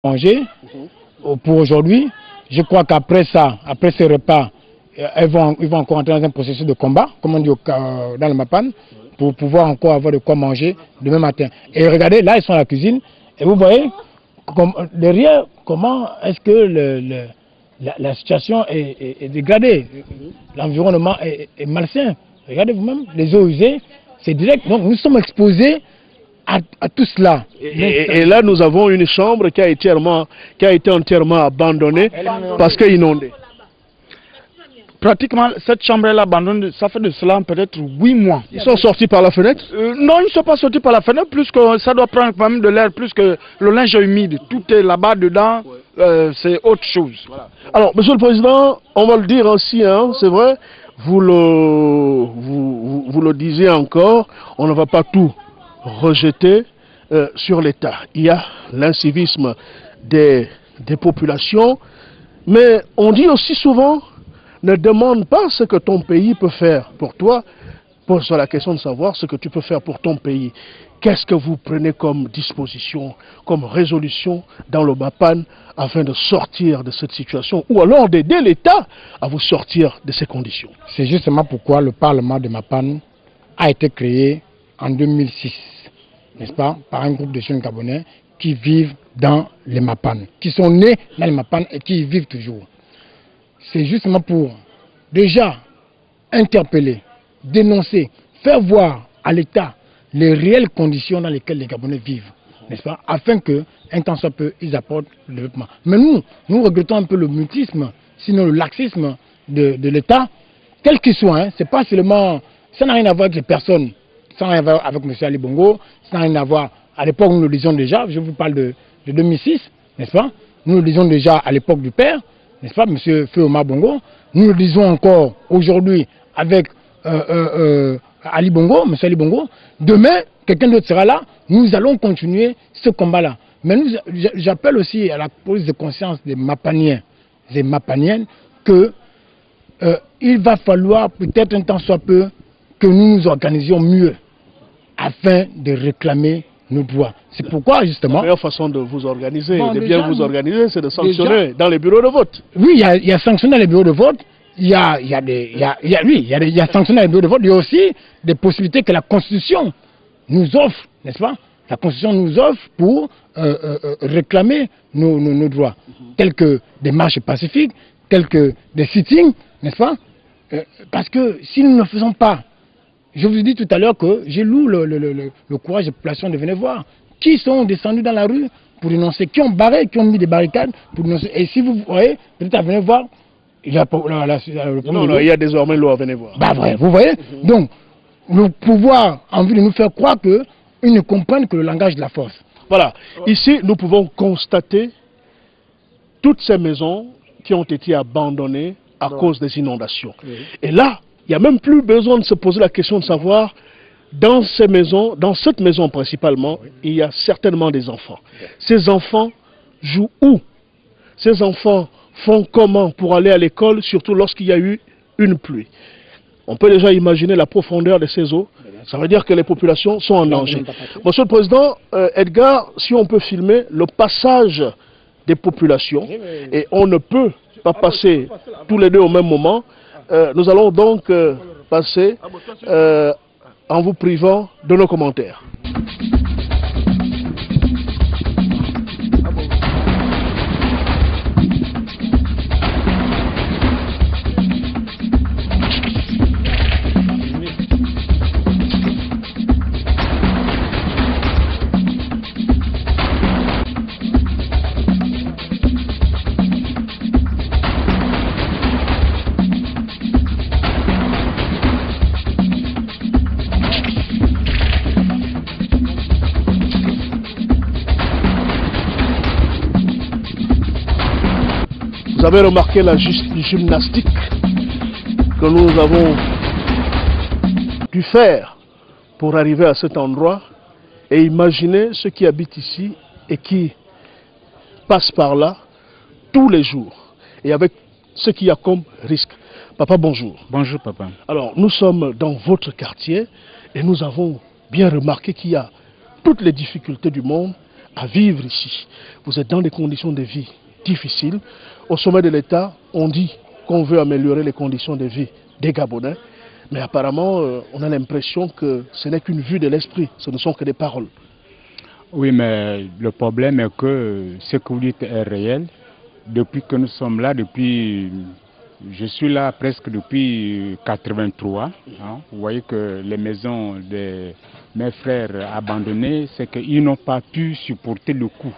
manger pour aujourd'hui. Je crois qu'après ça, après ce repas, ils vont encore entrer dans un processus de combat, comme on dit dans le Mapan, pour pouvoir encore avoir de quoi manger demain matin. Et regardez, là ils sont à la cuisine, et vous voyez derrière comment est-ce que la situation est dégradée, l'environnement est malsain. Regardez vous-même, les eaux usées, c'est direct. Donc nous sommes exposés à tout cela. Et là, nous avons une chambre qui a été entièrement abandonnée parce qu'elle est inondée. Pratiquement, cette chambre est abandonnée, ça fait de cela peut-être 8 mois. Ils sont sortis par la fenêtre? Non, ils ne sont pas sortis par la fenêtre, plus que ça doit prendre quand même de l'air, plus que le linge est humide. Tout est là-bas dedans, c'est autre chose. Voilà. Alors, Monsieur le Président, on va le dire aussi, hein, c'est vrai, vous le disiez encore, on ne va pas tout rejeté sur l'État. Il y a l'incivisme des populations, mais on dit aussi souvent, ne demande pas ce que ton pays peut faire pour toi, pose la question de savoir ce que tu peux faire pour ton pays. Qu'est-ce que vous prenez comme disposition, comme résolution dans le Mapan afin de sortir de cette situation ou alors d'aider l'État à vous sortir de ces conditions? C'est justement pourquoi le Parlement de Mapan a été créé en 2006, n'est-ce pas, par un groupe de jeunes Gabonais qui vivent dans les Mapan, qui sont nés dans les Mapan et qui y vivent toujours. C'est justement pour déjà interpeller, dénoncer, faire voir à l'État les réelles conditions dans lesquelles les Gabonais vivent, n'est-ce pas, afin qu'un temps soit peu, ils apportent le développement. Mais nous regrettons un peu le mutisme, sinon le laxisme de l'État, quel qu'il soit, hein, c'est pas seulement, ça n'a rien à voir avec les personnes. Ça n'a rien à voir avec M. Ali Bongo, ça n'a rien à voir, à l'époque nous le disions déjà, je vous parle de 2006, n'est-ce pas? Nous le disions déjà à l'époque du père, n'est-ce pas, M. Feu Omar Bongo, nous le disons encore aujourd'hui avec Ali Bongo, M. Ali Bongo, demain, quelqu'un d'autre sera là, nous allons continuer ce combat-là. Mais j'appelle aussi à la prise de conscience des Mapaniens et Mapaniennes que il va falloir peut-être un temps soit peu que nous nous organisions mieux afin de réclamer nos droits. C'est pourquoi justement... La meilleure façon de vous organiser, de bien vous organiser, c'est de sanctionner dans les bureaux de vote. Oui, il y a sanctionner dans les bureaux de vote, il y a sanctionner dans les bureaux de vote, il y a aussi des possibilités que la Constitution nous offre, n'est-ce pas? La Constitution nous offre pour réclamer nos droits, tels que des marches pacifiques, tels que des sittings, n'est-ce pas? Parce que si nous ne le faisons pas, je vous ai dit tout à l'heure que j'ai loué le courage des populations de venir voir. Qui sont descendus dans la rue pour dénoncer, qui ont barré, qui ont mis des barricades pour dénoncer. Et si vous voyez, peut-être à venir voir, il y a il y a désormais l'eau à venir voir. Bah vrai, vous voyez. Donc, le pouvoir a envie de nous faire croire qu'ils ne comprennent que le langage de la force. Voilà. Ici, nous pouvons constater toutes ces maisons qui ont été abandonnées à cause des inondations. Oui. Et là, il n'y a même plus besoin de se poser la question de savoir, dans ces maisons, dans cette maison principalement, il y a certainement des enfants. Ces enfants jouent où? Ces enfants font comment pour aller à l'école, surtout lorsqu'il y a eu une pluie? On peut déjà imaginer la profondeur de ces eaux. Ça veut dire que les populations sont en danger. Monsieur le Président, Edgar, si on peut filmer le passage des populations, et on ne peut pas passer tous les deux au même moment, nous allons donc passer en vous privant de nos commentaires. Vous avez remarqué la gymnastique que nous avons dû faire pour arriver à cet endroit et imaginez ceux qui habitent ici et qui passent par là tous les jours et avec ce qu'il y a comme risque. Papa, bonjour. Bonjour, papa. Alors, nous sommes dans votre quartier et nous avons bien remarqué qu'il y a toutes les difficultés du monde à vivre ici. Vous êtes dans des conditions de vie difficiles. Au sommet de l'État, on dit qu'on veut améliorer les conditions de vie des Gabonais. Mais apparemment, on a l'impression que ce n'est qu'une vue de l'esprit, ce ne sont que des paroles. Oui, mais le problème est que ce que vous dites est réel. Depuis que nous sommes là, je suis là presque depuis 83. Hein. Vous voyez que les maisons de mes frères abandonnées, c'est qu'ils n'ont pas pu supporter le coup.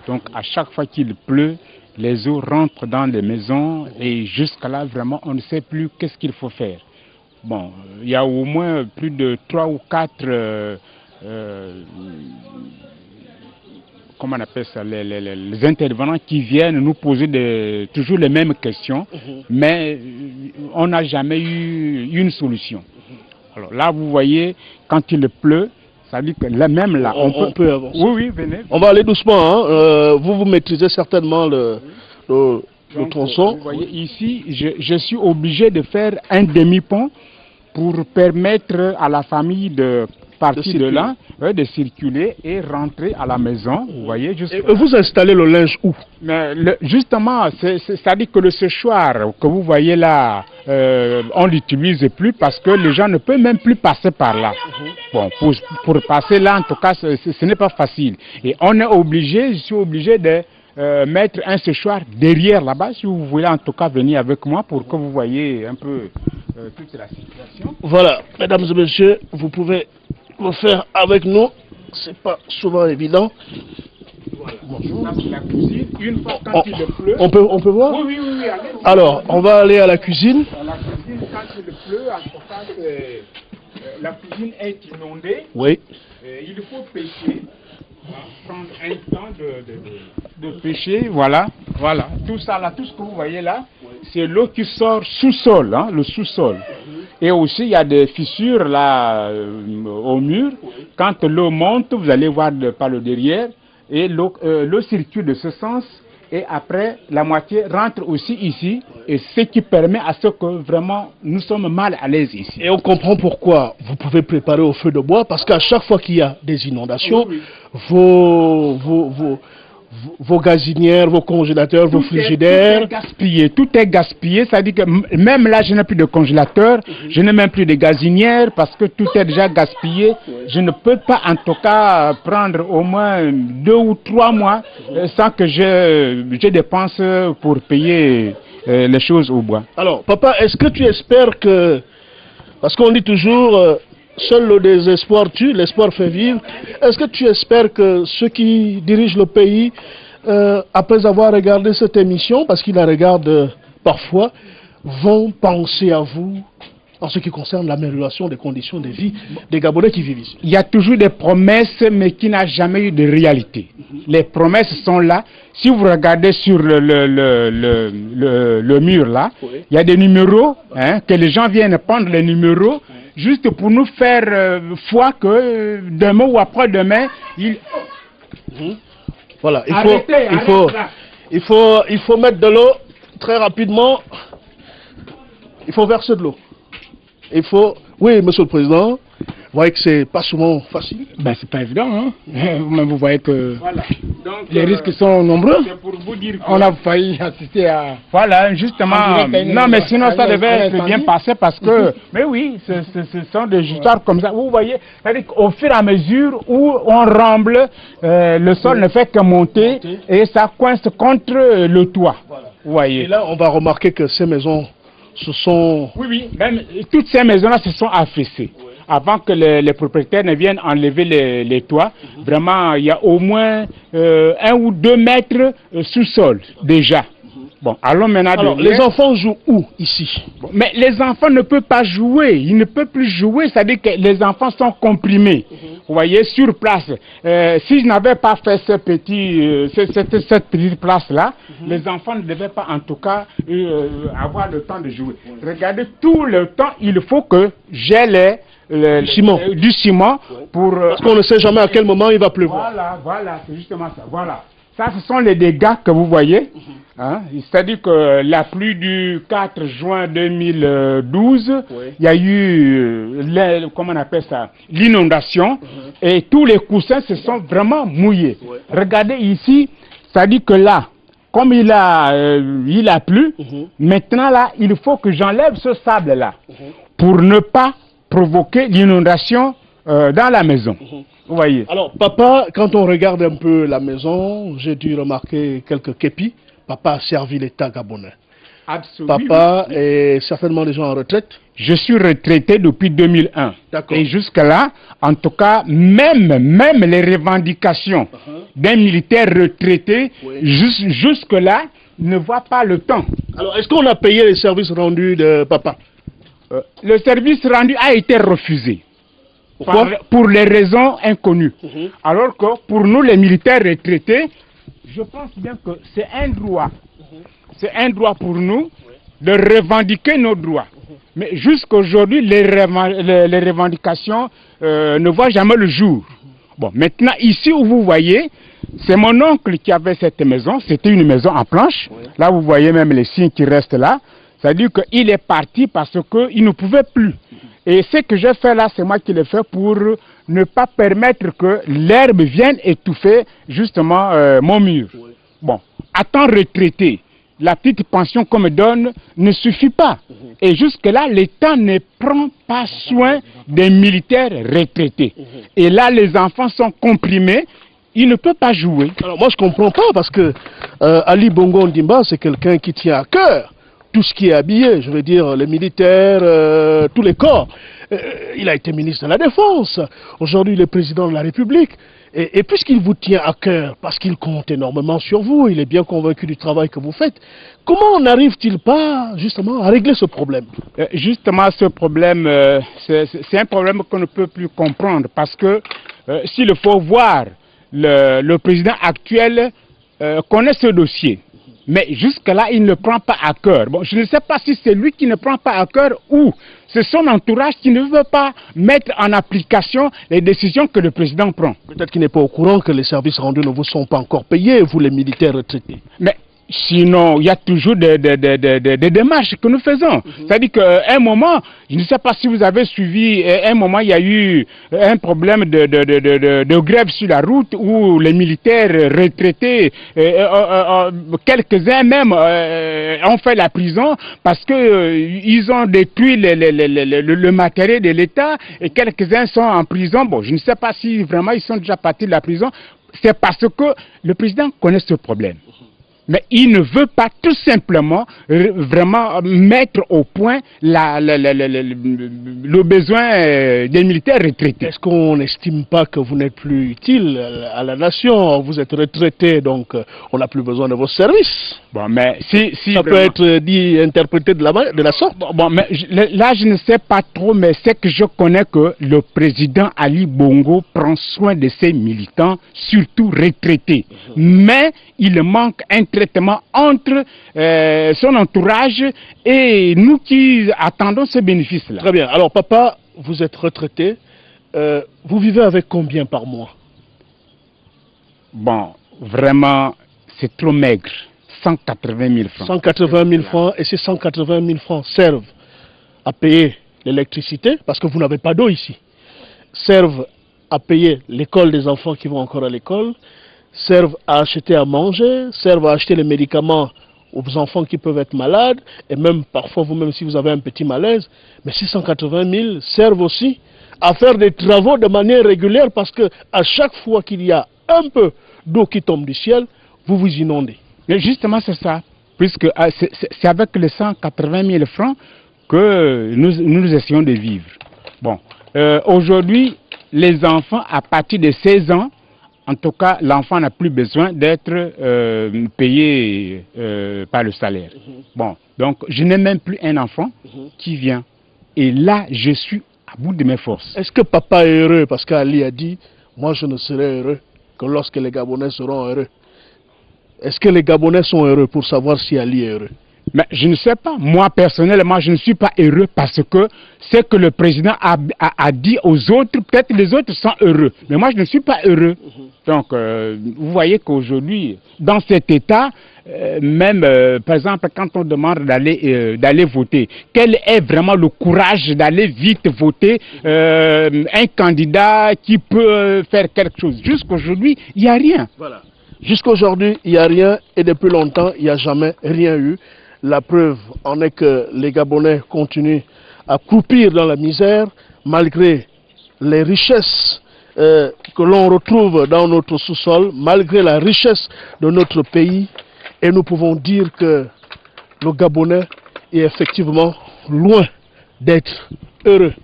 Donc à chaque fois qu'il pleut, les eaux rentrent dans les maisons et jusqu'à là, vraiment, on ne sait plus qu'est-ce qu'il faut faire. Bon, il y a au moins plus de 3 ou 4 comment on appelle ça, les intervenants qui viennent nous poser toujours les mêmes questions, mais on n'a jamais eu une solution. Alors là, vous voyez, quand il pleut, ça dit que même là, on peut avancer. Oui, oui, venez. On va aller doucement. Hein. Vous maîtrisez certainement le tronçon. Vous voyez, ici, je suis obligé de faire un demi-pont pour permettre à la famille de partir de là, de circuler et rentrer à la maison. Vous voyez, et vous installez le linge où? Mais justement, c'est-à-dire que le séchoir que vous voyez là, on ne l'utilise plus parce que les gens ne peuvent même plus passer par là. Bon, pour passer là, en tout cas, ce n'est pas facile. Et on est obligé, je suis obligé de mettre un séchoir derrière là-bas, si vous voulez en tout cas venir avec moi pour que vous voyez un peu toute la situation. Voilà, mesdames et messieurs, vous pouvez le faire avec nous, c'est pas souvent évident. Voilà. Bonjour. La cuisine, une fois quand il pleut. On peut voir? Oui, oui. Allez, alors, on va aller à la cuisine. La cuisine, quand il pleut, en tout cas, la cuisine est inondée. Oui. Il faut pêcher. Prendre un temps de pêcher, voilà. Tout ça là, tout ce que vous voyez là, c'est l'eau qui sort sous-sol, hein, le sous-sol. Et aussi, il y a des fissures là au mur. Quand l'eau monte, vous allez voir par le derrière, et l'eau circule de ce sens, et après, la moitié rentre aussi ici, et ce qui permet à ce que vraiment, nous sommes mal à l'aise ici. Et on comprend pourquoi vous pouvez préparer au feu de bois, parce qu'à chaque fois qu'il y a des inondations, vos gazinières, vos congélateurs, vos frigidaires... Tout est gaspillé, c'est-à-dire que même là, je n'ai plus de congélateur, je n'ai même plus de gazinières, parce que tout est déjà gaspillé. Je ne peux pas, en tout cas, prendre au moins 2 ou 3 mois sans que je dépense pour payer les choses au bois. Alors, papa, est-ce que tu espères que... Parce qu'on dit toujours... seul le désespoir tue, l'espoir fait vivre. Est-ce que tu espères que ceux qui dirigent le pays, après avoir regardé cette émission, parce qu'ils la regardent parfois, vont penser à vous en ce qui concerne l'amélioration des conditions de vie des Gabonais qui vivent ici? Il y a toujours des promesses, mais qui n'a jamais eu de réalité. Les promesses sont là. Si vous regardez sur le mur là, il y a des numéros, hein, que les gens viennent prendre les numéros, juste pour nous faire foi que demain ou après-demain, Voilà, il faut mettre de l'eau très rapidement. Il faut verser de l'eau. Il faut... Oui, monsieur le président, vous voyez que c'est pas souvent facile. Ben, c'est pas évident, hein. Vous voyez que voilà. Donc, les risques sont nombreux. C'est pour vous dire que... On a failli assister à... Voilà, justement. Non, mais sinon, ça devait être bien passé parce que... Mais oui, ce sont des histoires comme ça. Vous voyez, c'est-à-dire qu'au fur et à mesure où on remble, le sol ne fait que monter et ça coince contre le toit. Voilà. Vous voyez. Et là, on va remarquer que ces maisons... Ce sont... Oui, même toutes ces maisons-là se sont affaissées. Avant que les propriétaires ne viennent enlever les toits, vraiment, il y a au moins 1 ou 2 mètres sous-sol déjà. Bon, allons maintenant... Alors, les enfants jouent où, ici? Bon, mais les enfants ne peuvent pas jouer, ils ne peuvent plus jouer, c'est-à-dire que les enfants sont comprimés. Vous voyez, sur place. Si je n'avais pas fait cette petite place-là, les enfants ne devaient pas, en tout cas, avoir le temps de jouer. Regardez, tout le temps, il faut que j'ai du ciment pour... Parce qu'on ne sait jamais à quel moment il va pleuvoir. Voilà, c'est justement ça. Voilà. Ça, ce sont les dégâts que vous voyez. Hein? C'est-à-dire que la pluie du 4 juin 2012, il y a eu, comment on appelle ça, l'inondation, et tous les coussins se sont vraiment mouillés. Regardez ici, c'est-à-dire que là, comme il a plu, maintenant là, il faut que j'enlève ce sable-là pour ne pas provoquer l'inondation dans la maison. Vous voyez. Alors, papa, quand on regarde un peu la maison, j'ai dû remarquer quelques képis. Papa a servi l'État gabonais. Absolument. Papa est certainement déjà en retraite. Je suis retraité depuis 2001. D'accord. Et jusque-là, en tout cas, même les revendications d'un militaire retraité, jusque-là, ne voient pas le temps. Alors, est-ce qu'on a payé les services rendus de papa? Le service rendu a été refusé. Pourquoi? Pour les raisons inconnues. Alors que pour nous, les militaires retraités, je pense bien que c'est un droit. C'est un droit pour nous de revendiquer nos droits. Mais jusqu'à aujourd'hui, les revendications ne voient jamais le jour. Bon, maintenant, ici où vous voyez, c'est mon oncle qui avait cette maison. C'était une maison en planche. Là, vous voyez même les signes qui restent là. C'est-à-dire qu'il est parti parce qu'il ne pouvait plus. Et ce que j'ai fait là, c'est moi qui l'ai fait pour ne pas permettre que l'herbe vienne étouffer justement mon mur. Bon, à temps retraité, la petite pension qu'on me donne ne suffit pas. Et jusque-là, l'État ne prend pas soin des militaires retraités. Et là, les enfants sont comprimés, ils ne peuvent pas jouer. Alors moi, je ne comprends pas parce que Ali Bongo Ondimba, c'est quelqu'un qui tient à cœur tout ce qui est habillé, je veux dire les militaires, tous les corps. Il a été ministre de la Défense, aujourd'hui il est président de la République. Et puisqu'il vous tient à cœur, parce qu'il compte énormément sur vous, il est bien convaincu du travail que vous faites, comment n'arrive-t-il pas justement à régler ce problème? Justement, ce problème, c'est un problème qu'on ne peut plus comprendre, parce que s'il faut voir, le président actuel connaît ce dossier. Mais jusque-là, il ne prend pas à cœur. Bon, je ne sais pas si c'est lui qui ne prend pas à cœur ou c'est son entourage qui ne veut pas mettre en application les décisions que le président prend. Peut-être qu'il n'est pas au courant que les services rendus ne vous sont pas encore payés, vous les militaires retraités. Mais sinon, il y a toujours des démarches que nous faisons. C'est-à-dire qu'à un moment, je ne sais pas si vous avez suivi, à un moment, il y a eu un problème de grève sur la route où les militaires retraités, quelques-uns même, ont fait la prison parce qu'ils ont détruit le matériel de l'État et quelques-uns sont en prison. Bon, je ne sais pas si vraiment ils sont déjà partis de la prison. C'est parce que le président connaît ce problème. Mais il ne veut pas tout simplement vraiment mettre au point le besoin des militaires retraités. Est-ce qu'on n'estime pas que vous n'êtes plus utile à la nation? Vous êtes retraité, donc on n'a plus besoin de vos services. Bon, mais si ça peut être dit, interprété de la sorte. Bon, mais là, je ne sais pas trop, mais c'est que je connais que le président Ali Bongo prend soin de ses militants, surtout retraités. Mais il manque un traitement entre son entourage et nous qui attendons ce bénéfice-là. Très bien. Alors, papa, vous êtes retraité. Vous vivez avec combien par mois? Bon, vraiment, c'est trop maigre. 180 000 francs. 180 000 francs, et ces 180 000 francs servent à payer l'électricité, parce que vous n'avez pas d'eau ici, servent à payer l'école des enfants qui vont encore à l'école, servent à acheter à manger, servent à acheter les médicaments aux enfants qui peuvent être malades, et même parfois vous-même si vous avez un petit malaise, mais ces 180 000 servent aussi à faire des travaux de manière régulière, parce que à chaque fois qu'il y a un peu d'eau qui tombe du ciel, vous vous inondez. Mais justement, c'est ça. Puisque c'est avec les 180 000 francs que nous essayons de vivre. Bon, aujourd'hui, les enfants, à partir de 16 ans, en tout cas, l'enfant n'a plus besoin d'être payé par le salaire. Bon, donc, je n'ai même plus un enfant qui vient. Et là, je suis à bout de mes forces. Est-ce que papa est heureux? Parce qu'Ali a dit, moi, je ne serai heureux que lorsque les Gabonais seront heureux. Est-ce que les Gabonais sont heureux pour savoir si Ali est heureux? Mais je ne sais pas. Moi, personnellement, je ne suis pas heureux parce que ce que le président a dit aux autres, peut-être les autres sont heureux. Mais moi, je ne suis pas heureux. Donc, vous voyez qu'aujourd'hui, dans cet état, même, par exemple, quand on demande d'aller voter, quel est vraiment le courage d'aller vite voter un candidat qui peut faire quelque chose? Jusqu'aujourd'hui, il n'y a rien. Voilà. Jusqu'aujourd'hui, il n'y a rien et depuis longtemps, il n'y a jamais rien eu. La preuve en est que les Gabonais continuent à croupir dans la misère malgré les richesses que l'on retrouve dans notre sous-sol, malgré la richesse de notre pays. Et nous pouvons dire que le Gabonais est effectivement loin d'être heureux.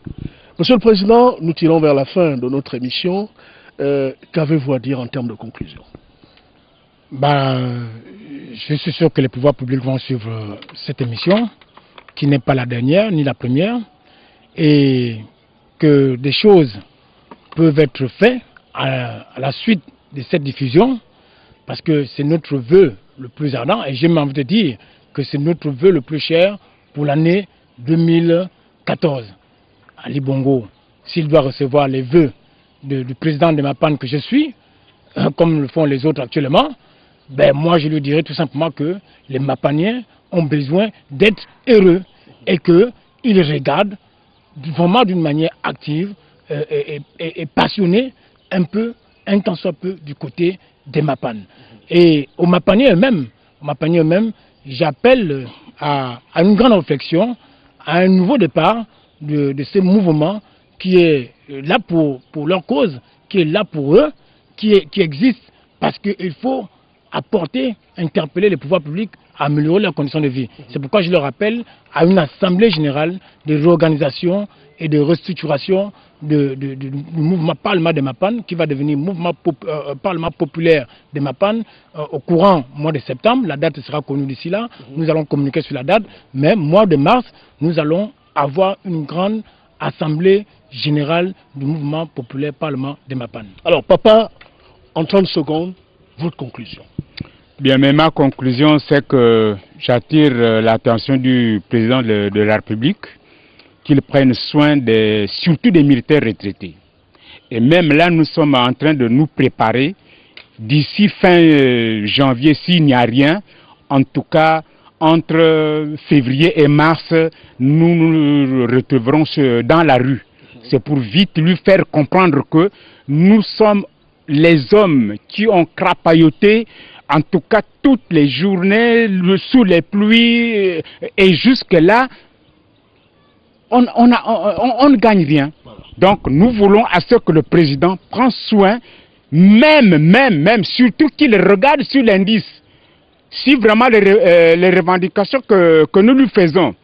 Monsieur le Président, nous tirons vers la fin de notre émission. Qu'avez-vous à dire en termes de conclusion? Je suis sûr que les pouvoirs publics vont suivre cette émission, qui n'est pas la dernière ni la première, et que des choses peuvent être faites à la suite de cette diffusion, parce que c'est notre vœu le plus ardent, et j'ai envie de dire que c'est notre vœu le plus cher pour l'année 2014. Ali Bongo, s'il doit recevoir les vœux du président de Mapan que je suis, comme le font les autres actuellement, moi je lui dirais tout simplement que les Mapaniens ont besoin d'être heureux et qu'ils regardent vraiment d'une manière active et passionnée un tant soit peu du côté des Mapan. Et aux Mapaniens eux-mêmes, j'appelle à une grande réflexion, à un nouveau départ de ce mouvement qui est là pour leur cause, qui est là pour eux, qui existe parce qu'il faut interpeller les pouvoirs publics à améliorer leurs conditions de vie. C'est pourquoi je le rappelle à une assemblée générale de réorganisation et de restructuration du mouvement Parlement de Mapan, qui va devenir mouvement Parlement populaire de Mapan au courant mois de septembre. La date sera connue d'ici là. Nous allons communiquer sur la date. Mais mois de mars, nous allons avoir une grande assemblée générale du mouvement populaire Parlement de Mapan. Alors, papa, en 30 secondes, votre conclusion. Bien, mais ma conclusion, c'est que j'attire l'attention du président de la République, qu'il prenne soin surtout des militaires retraités. Et même là, nous sommes en train de nous préparer. D'ici fin janvier, s'il n'y a rien, en tout cas, entre février et mars, nous nous retrouverons dans la rue. C'est pour vite lui faire comprendre que nous sommes les hommes qui ont crapailloté, en tout cas toutes les journées, sous les pluies, et jusque-là, on ne gagne rien. Donc nous voulons à ce que le président prenne soin, même, surtout qu'il regarde sur l'indice. Si vraiment les revendications que nous lui faisons,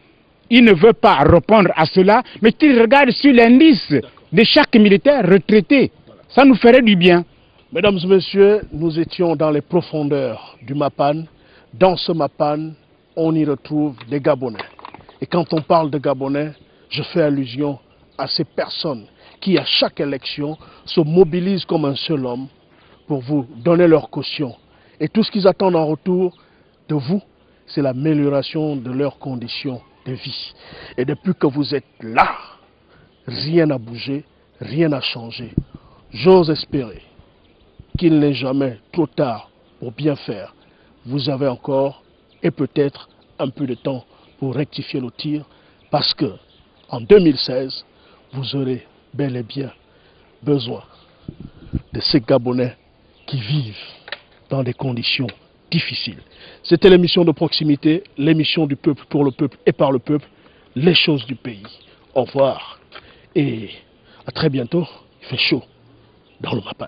il ne veut pas répondre à cela, mais qu'il regarde sur l'indice de chaque militaire retraité. Ça nous ferait du bien. Mesdames et messieurs, nous étions dans les profondeurs du Mapan. Dans ce Mapan, on y retrouve des Gabonais. Et quand on parle de Gabonais, je fais allusion à ces personnes qui, à chaque élection, se mobilisent comme un seul homme pour vous donner leur caution. Et tout ce qu'ils attendent en retour de vous, c'est l'amélioration de leurs conditions de vie. Et depuis que vous êtes là, rien n'a bougé, rien n'a changé. J'ose espérer qu'il n'est jamais trop tard pour bien faire. Vous avez encore et peut-être un peu de temps pour rectifier le tir, parce que en 2016, vous aurez bel et bien besoin de ces Gabonais qui vivent dans des conditions difficiles. C'était l'émission de proximité, l'émission du peuple pour le peuple et par le peuple, les choses du pays. Au revoir et à très bientôt. Il fait chaud dans le Mapan.